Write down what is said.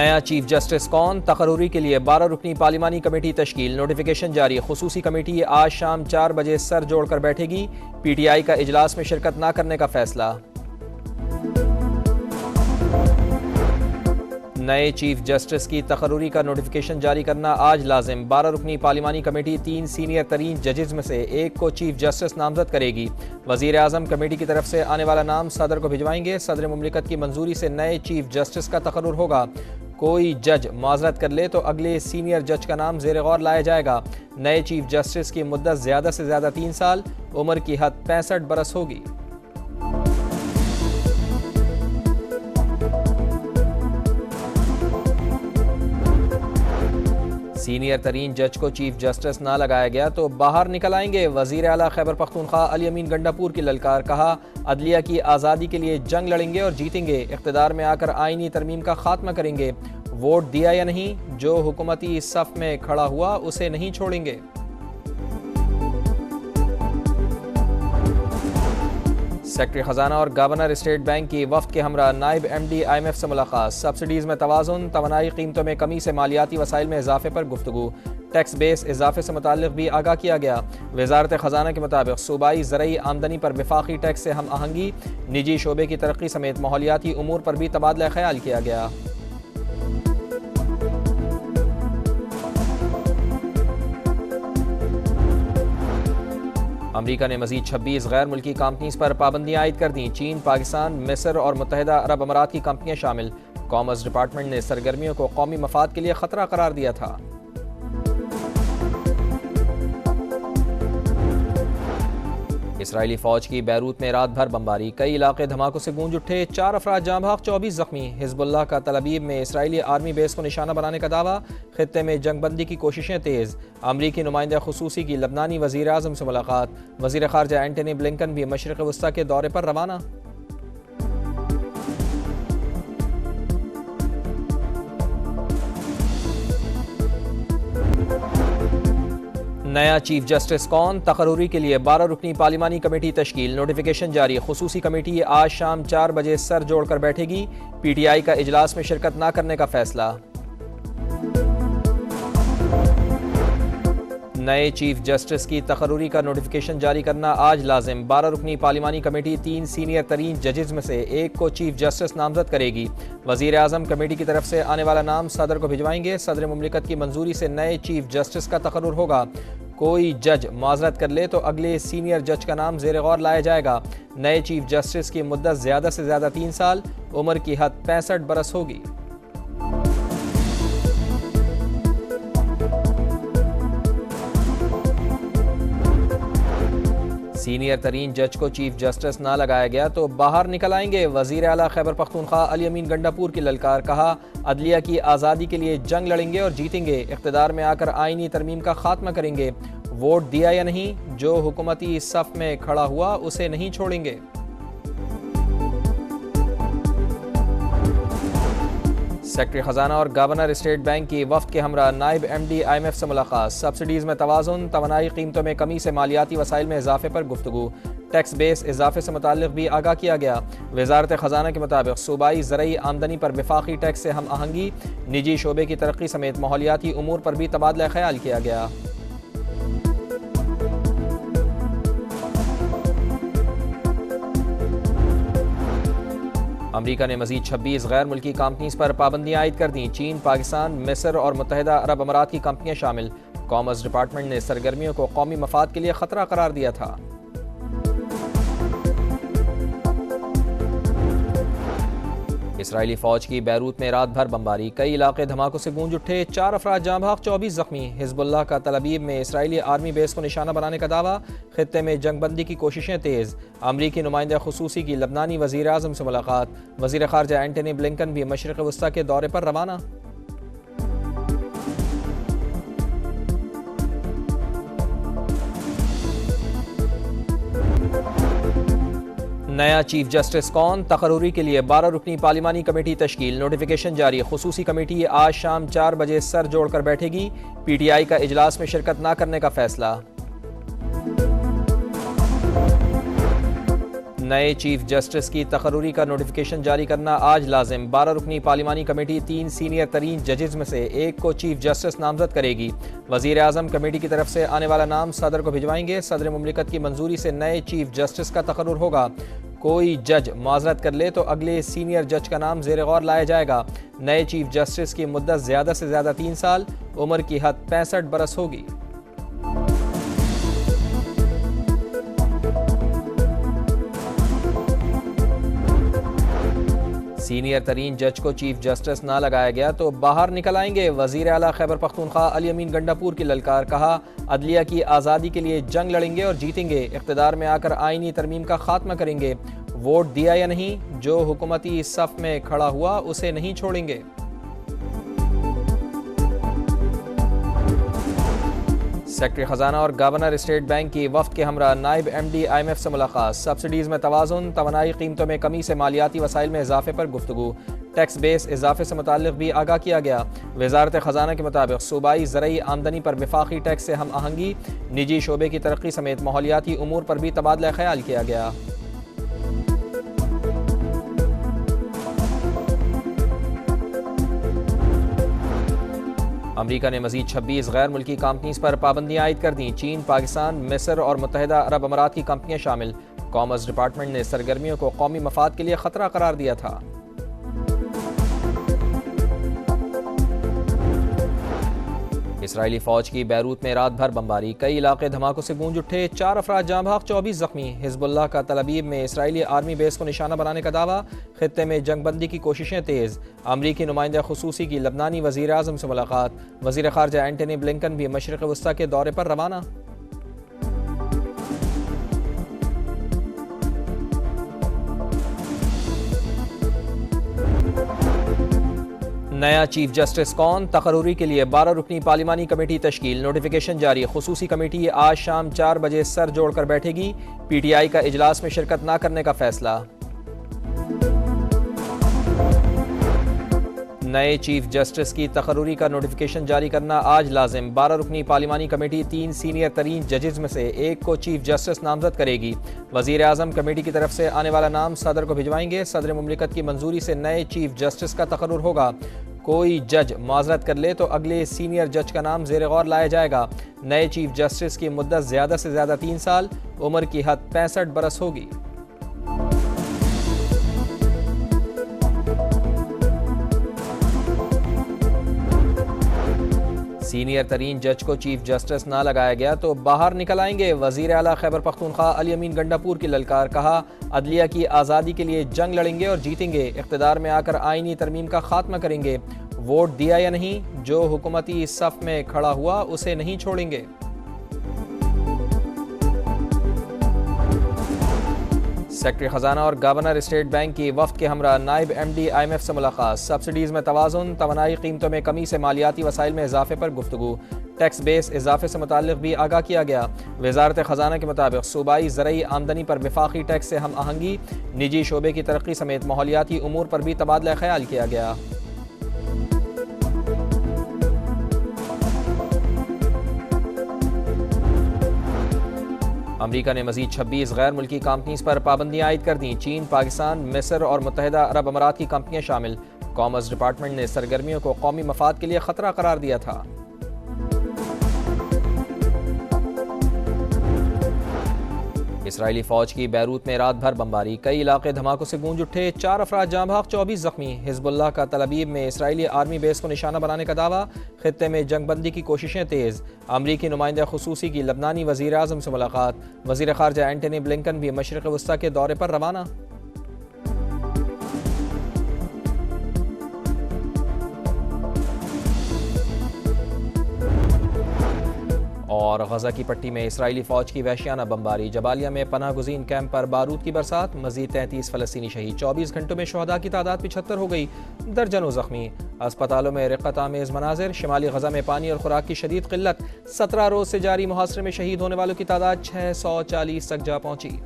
नया chief justice कौन? तकर्रूरी के लिए 12 रुकनी पार्लिमानी कमेटी तश्कील। नोटिफिकेशन जारी। खुसूसी कमेटी आज शाम 4 बजे सर जोड़कर बैठेगी। PTI का इजलास में शिरकत न करने का फैसला। नए चीफ जस्टिस की तकर्रूरी का नोटिफिकेशन जारी करना आज लाजिम। 12 रुकनी पार्लिमानी कमेटी 3 सीनियर तरीन जजेस में से एक को चीफ जस्टिस नामजद करेगी। वजीर आजम कमेटी की तरफ से आने वाला नाम सदर को भिजवाएंगे। सदर मुमलिकत की मंजूरी से नए चीफ जस्टिस का तकर्रुर होगा। कोई जज माजरत कर ले तो अगले सीनियर जज का नाम ज़ेर गौर लाया जाएगा। नए चीफ जस्टिस की मुद्दत ज़्यादा से ज़्यादा 3 साल, उम्र की हद 65 बरस होगी। सीनियर तरीन जज को चीफ जस्टिस ना लगाया गया तो बाहर निकल आएंगे। वजीर आला खैबर पख्तूनख्वा अली अमीन गंडापुर की ललकार। कहा, अदलिया की आज़ादी के लिए जंग लड़ेंगे और जीतेंगे। इख्तिदार में आकर आईनी तरमीम का खात्मा करेंगे। वोट दिया या नहीं, जो हुकूमती सफ में खड़ा हुआ उसे नहीं छोड़ेंगे। सेक्रेटरी खजाना और गवर्नर स्टेट बैंक की वफ्द के हमरा नायब MD IMF से मुलाकात। सब्सिडीज़ में तवाज़ुन, तवानाई कीमतों में कमी से मालियाती वसाइल में इजाफे पर गुफ्तगू। टैक्स बेस इजाफे से मुताल्लिक भी आगाह किया गया। वजारत खजाना के मुताबिक सूबाई ज़रई आमदनी पर वफाकी टैक्स से हम आहंगी, निजी शोबे की तरक्की समेत माहौलियाती उमूर पर भी तबादला ख्याल किया गया। अमरीका ने मजीद 26 गैर मुल्की कंपनीज पर पाबंदियां आयद कर दी। चीन, पाकिस्तान, मिस्र और मुत्तहिदा अरब अमारात की कंपनियां शामिल। कॉमर्स डिपार्टमेंट ने सरगर्मियों को कौमी मफाद के लिए खतरा करार दिया था। इसराइली फौज की बैरूत में रात भर बमबारी। कई इलाके धमाकों से गूंज उठे। 4 अफराद जाँ भाग, 24 जख्मी। हिजबुल्लाह का तल अबीब में इसराइली आर्मी बेस को निशाना बनाने का दावा। खित्ते में जंगबंदी की कोशिशें तेज़। अमरीकी नुमाइंदा खुसूसी की लबनानी वज़ीर आज़म से मुलाकात। वज़ीर ख़ारजा एंटनी ब्लिंकन भी मशरिक़ वस्ता के दौरे पर रवाना। नया चीफ जस्टिस कौन? तकर्रूरी के लिए 12 रुकनी पार्लिमानी कमेटी तश्कील। नोटिफिकेशन जारी। खुसूसी कमेटी आज शाम 4 बजे सर जोड़कर बैठेगी। PTI का इजलास में शिरकत न करने का फैसला। नए चीफ जस्टिस की तकर्रूरी का नोटिफिकेशन जारी करना आज लाजिम। 12 रुकनी पार्लिमानी कमेटी 3 सीनियर तरीन जजेस में से एक को चीफ जस्टिस नामजद करेगी। वजीर आजम कमेटी की तरफ से आने वाला नाम सदर को भिजवाएंगे। सदर मुमलिकत की मंजूरी से नए चीफ जस्टिस का तकर्रुर होगा। कोई जज माजरत कर ले तो अगले सीनियर जज का नाम ज़ेर गौर लाया जाएगा। नए चीफ जस्टिस की मुद्दत ज़्यादा से ज़्यादा 3 साल, उम्र की हद 65 बरस होगी। सीनियर तरीन जज को चीफ जस्टिस ना लगाया गया तो बाहर निकल आएंगे। वजीर आला खैबर पख्तूनख्वा अली अमीन गंडापुर की ललकार। कहा, अदलिया की आज़ादी के लिए जंग लड़ेंगे और जीतेंगे। इख्तिदार में आकर आईनी तरमीम का खात्मा करेंगे। वोट दिया या नहीं, जो हुकूमती सफ में खड़ा हुआ उसे नहीं छोड़ेंगे। सेक्रेटरी खजाना और गवर्नर स्टेट बैंक की वफ्द के हमरा नायब MD IMF से मुलाकात। सब्सिडीज़ में तवाज़ुन, तवानाई कीमतों में कमी से मालियाती वसाइल में इजाफे पर गुफ्तगू। टैक्स बेस इजाफे से मुताल्लिक भी आगाह किया गया। वजारत खजाना के मुताबिक सूबाई ज़रई आमदनी पर वफाकी टैक्स से हम आहंगी, निजी शोबे की तरक्की समेत माहौलियाती उमूर पर भी तबादला ख्याल किया गया। अमरीका ने मजीद 26 गैर मुल्की कंपनीज पर पाबंदियां आयद कर दी। चीन, पाकिस्तान, मिस्र और मुत्तहिदा अरब अमारात की कंपनियां शामिल। कॉमर्स डिपार्टमेंट ने सरगर्मियों को कौमी मफाद के लिए खतरा करार दिया था। इसराइली फौज की बैरूत में रात भर बमबारी। कई इलाके धमाकों से गूंज उठे। 4 अफराद जाँ भाग, 24 जख्मी। हिजबुल्लाह का तल अबीब में इसराइली आर्मी बेस को निशाना बनाने का दावा। खित्ते में जंगबंदी की कोशिशें तेज़। अमरीकी नुमाइंदा खुसूसी की लबनानी वज़ीर आज़म से मुलाकात। वज़ीर ख़ारजा एंटनी ब्लिंकन भी मशरिक़ वस्ता के दौरे पर रवाना। नया चीफ जस्टिस कौन? तकर्रूरी के लिए 12 रुकनी पार्लिमानी कमेटी तश्कील। नोटिफिकेशन जारी। खुसूसी कमेटी आज शाम 4 बजे सर जोड़कर बैठेगी। PTI का इजलास में शिरकत न करने का फैसला। नए चीफ जस्टिस की तकर्रुरी का नोटिफिकेशन जारी करना आज लाजिम। 12 रुकनी पार्लिमानी कमेटी 3 सीनियर तरीन जजेस में से एक को चीफ जस्टिस नामजद करेगी। वजीर आजम कमेटी की तरफ से आने वाला नाम सदर को भिजवाएंगे। सदर मुमलिकत की मंजूरी से नए चीफ जस्टिस का तकर्रुर होगा। कोई जज माजरत कर ले तो अगले सीनियर जज का नाम ज़ेर गौर लाया जाएगा। नए चीफ जस्टिस की मुद्दत ज़्यादा से ज़्यादा 3 साल, उम्र की हद 65 बरस होगी। सीनियर तरीन जज को चीफ जस्टिस ना लगाया गया तो बाहर निकल आएंगे। वजीर आला खैबर पख्तूनख्वा अली अमीन गंडापुर की ललकार, कहा अदलिया की आज़ादी के लिए जंग लड़ेंगे और जीतेंगे। इख्तिदार में आकर आईनी तरमीम का खात्मा करेंगे। वोट दिया या नहीं, जो हुकूमती सफ में खड़ा हुआ उसे नहीं छोड़ेंगे। सेक्रेटरी खजाना और गवर्नर स्टेट बैंक की वफ्द के हमरा नायब MD IMF से मुलाकात। सब्सिडीज़ में तवाज़ुन, तवानाई कीमतों में कमी से मालियाती वसाइल में इजाफे पर गुफ्तगू। टैक्स बेस इजाफे से मुताल्लिक भी आगाह किया गया। वजारत खजाना के मुताबिक सूबाई ज़रई आमदनी पर वफाकी टैक्स से हम आहंगी, निजी शोबे की तरक्की समेत माहौलियाती उमूर पर भी तबादला ख्याल किया गया। अमरीका ने मजीद 26 गैर मुल्की कंपनीज पर पाबंदियां आयद कर दी। चीन, पाकिस्तान, मिस्र और मुत्तहिदा अरब अमारात की कंपनियां शामिल। कॉमर्स डिपार्टमेंट ने सरगर्मियों को कौमी मफाद के लिए खतरा करार दिया था। इसराइली फौज की बैरूत में रात भर बमबारी, कई इलाके धमाकों से गूंज उठे। 4 अफराद जाँ भाग, 24 जख्मी। हिजबुल्लाह का तलबीब में इसराइली आर्मी बेस को निशाना बनाने का दावा। खित्ते में जंगबंदी की कोशिशें तेज। अमरीकी नुमाइंदा खुसूसी की लबनानी वजीर आजम से मुलाकात। वजीर खारजा एंटनी ब्लिंकन भी मशरिक़ वस्ता के दौरे पर रवाना। नया चीफ जस्टिस कौन, तकर्रुरी के लिए 12 रुकनी पार्लिमानी कमेटी तश्कील। नोटिफिकेशन जारी। खुसूसी कमेटी आज शाम 4 बजे सर जोड़कर बैठेगी। PTI का इजलास में शिरकत न करने का फैसला। नए चीफ जस्टिस की तकर्रुरी का नोटिफिकेशन जारी करना आज लाजिम। 12 रुकनी पार्लिमानी कमेटी 3 सीनियर तरीन जजेस में से एक को चीफ जस्टिस नामजद करेगी। वजीर आजम कमेटी की तरफ से आने वाला नाम सदर को भिजवाएंगे। सदर मुमलिकत की मंजूरी से नए चीफ जस्टिस का तकर्रुर होगा। कोई जज माजरत कर ले तो अगले सीनियर जज का नाम ज़ेर गौर लाया जाएगा। नए चीफ जस्टिस की मुद्दत ज़्यादा से ज़्यादा 3 साल, उम्र की हद 65 बरस होगी। सीनियर तरीन जज को चीफ जस्टिस ना लगाया गया तो बाहर निकल आएंगे। वजीर आला खैबर पख्तूनख्वा अली अमीन गंडापुर की ललकार, कहा अदलिया की आज़ादी के लिए जंग लड़ेंगे और जीतेंगे। इख्तिदार में आकर आईनी तरमीम का खात्मा करेंगे। वोट दिया या नहीं, जो हुकूमती सफ में खड़ा हुआ उसे नहीं छोड़ेंगे। सेक्रेटरी खजाना और गवर्नर स्टेट बैंक की वफ्द के हमरा नायब MD IMF से मुलाकात। सब्सिडीज़ में तवाज़ुन, तवानाई कीमतों में कमी से मालियाती वसाइल में इजाफे पर गुफ्तगू। टैक्स बेस इजाफे से मुताल्लिक भी आगाह किया गया। वजारत खजाना के मुताबिक सूबाई ज़रई आमदनी पर वफाकी टैक्स से हम आहंगी, निजी शोबे की तरक्की समेत माहौलियाती उमूर पर भी तबादला ख्याल किया गया। अमरीका ने मजीद 26 गैर मुल्की कंपनीज पर पाबंदियां आयद कर दी। चीन, पाकिस्तान, मिस्र और मुत्तहिदा अरब अमारात की कंपनियां शामिल। कॉमर्स डिपार्टमेंट ने सरगर्मियों को कौमी मफाद के लिए खतरा करार दिया था। इसराइली फौज की बैरूत में रात भर बमबारी, कई इलाके धमाकों से गूंज उठे। 4 अफराद जाँ भाग, 24 जख्मी। हिजबुल्लाह का तलबीब में इसराइली आर्मी बेस को निशाना बनाने का दावा। खित्ते में जंगबंदी की कोशिशें तेज। अमरीकी नुमाइंदा खुसूसी की लबनानी वजीर आजम से मुलाकात। वजीर खारजा एंटनी ब्लिंकन भी मशरिक़ वस्ता के दौरे पर रवाना। और गजा की पट्टी में इसराइली फौज की वहशियाना बमबारी। जबालिया में पनाह गुज़ीन कैंप पर बारूद की बरसात। मजीद 33 फ़लस्तीनी शहीद। 24 घंटों में शहदा की तादाद 75 हो गई। दर्जनों जख्मी। अस्पतालों में रिक़्क़त आमेज़ मनाज़िर। शिमाली गजा में पानी और खुराक की शदीद किल्लत। 17 रोज़ से जारी मुहासरे में शहीद होने वालों की तादाद 640 तक जा पहुंची।